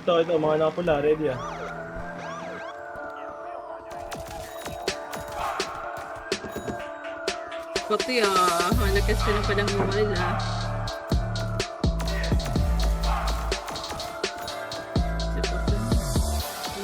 ito, mga nakapula, ready ah. Pati malakas ka na palang bumalil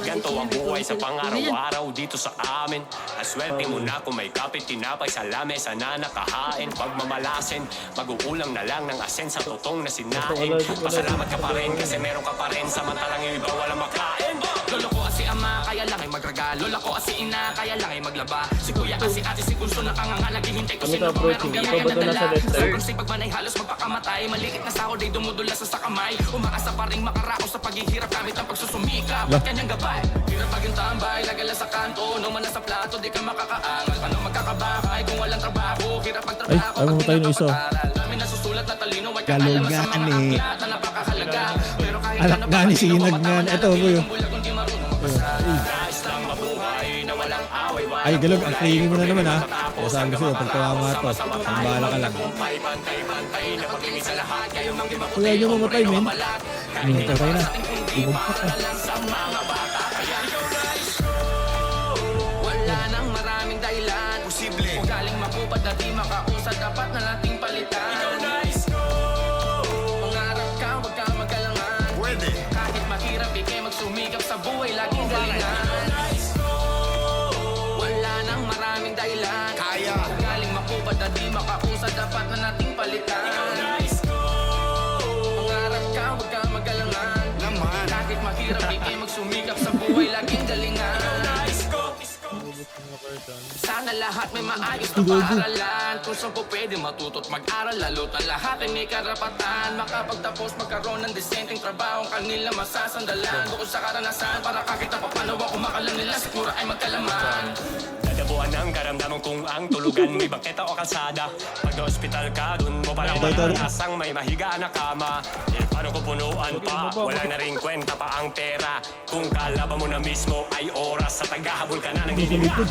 Ganto ang buhay sa pang-araw-araw dito sa amin. Aswerte mo na kung may kapit tinapay sa lamesa na nakahain. Pagmamalasin, mag-uulang na lang ng asen sa totong na sinain. Pasalamat ka pa rin kasi meron ka pa rin, samantalang yung iba walang makain. Lolo ko asi ama, kaya lang ay magregalo. Lola ko asi ina, kaya lang ay maglaba. Si kuya asi ate, si Kunso nakangangalagi. Hintay ko sino pa merong biyaya na dala. Sobrang sipag man ay halos magpakamatay. Maliit na sahod ay dumudula sa sakamay. Umaasa pa rin makarako sa paghihirap gamit ang pagsusumika. Ba't kanyang gabay? Hirap maging tambay, lagala sa kanto. No man na sa plato, di ka makakaangal. Paano magkakabakay kung walang trabaho? Hirap magtrabaho pag di nakapag-aral. Dami nasusulat na talino, ay kaalaman sa mga aklat na napakahalaga. Pero kahit Alak nga ni Sinag nga. Ito po yun. Ay, galog, ang training mo na naman ha. Kaya sabi ko sa'yo, pagtawa nga to, ang bahala ka lang. Kaya nyo mamatay, men. Mamatay na. Ibugpak na. Wala nang maraming dahilan. Posible. Kung galing makupad na di makausad, dapat na nating palitan. Ikaw nice go. Mangarap ka, huwag kang magalangan. Pwede. Kahit mahirap, ikay magsumikap sa buhay, laging galingan. Wala nang maraming dahilan. Kaya. Kung galing makupad na di makausad, dapat na nating palitan. Ikaw nice go. Mangarap ka, huwag kang magalangan. Naman. Kahit mahirap, ikay magsumikap sa buhay, laging galingan. Sana lahat may maayos na paaralan. Kung saan po pwede matuto't mag-aral, lalo't ang lahat ay may karapatan. Makapagtapos magkaroon ng disenteng trabaho, kanila masasandalan. Bukod sa karanasan, para kahit na papano ako makalam nila, siguro ay magkalaman. Dadabuhan ang karamdaman kung ang tulugan may bangketa o kalsada. Pag na-hospital ka, dun mo palang mararasang may mahiga na kama. Eh, paano ko punuan pa? Wala na rin kwenta pa ang pera. Kung kalaban mo na mismo ay oras sa tagahabol ka na ng hininga.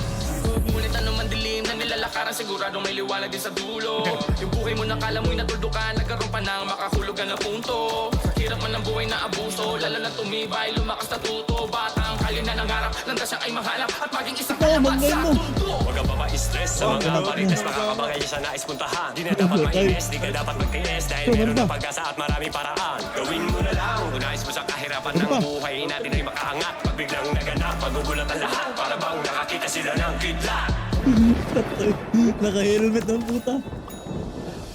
Ngunit anong mandilim na nilalakaran, siguradong may liwanag din sa dulo. Yung buhay mo nakala mo'y natuldukan, nagkaroon pa ng makahulugan na punto. Sa hirap man ng buhay na abuso, lalo na tumibay, lumakas na tuto. Batang kali na nangarap, landas siya ay mahalap at maging isang kalaban sa tunto. Huwag kang papais-stress sa mga marites, makakabagay sa nais puntahan. Di na dapat mainis, di ka dapat magtiis, dahil meron ng pag-asa at maraming paraan. Gawin mo na lang, kung nais mo sa kahirapan ng buhay natin ay makaangat. Pag biglang naganap, magugulat ang lahat, para bang nakakita sila ng kidlat. Naka-helmet ng puta.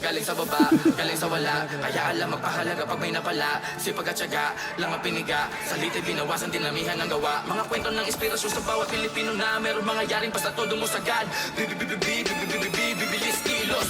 Galing sa baba, galing sa wala. Kaya alam magpahalaga pag may napala. Sipag at syaga, lang ang piniga. Salita binawasan, dinamihan ng gawa. Mga kwento ng inspirasyon sa bawat Pilipino na meron mga yaring basta todo mo sagad. Bibilis kilos,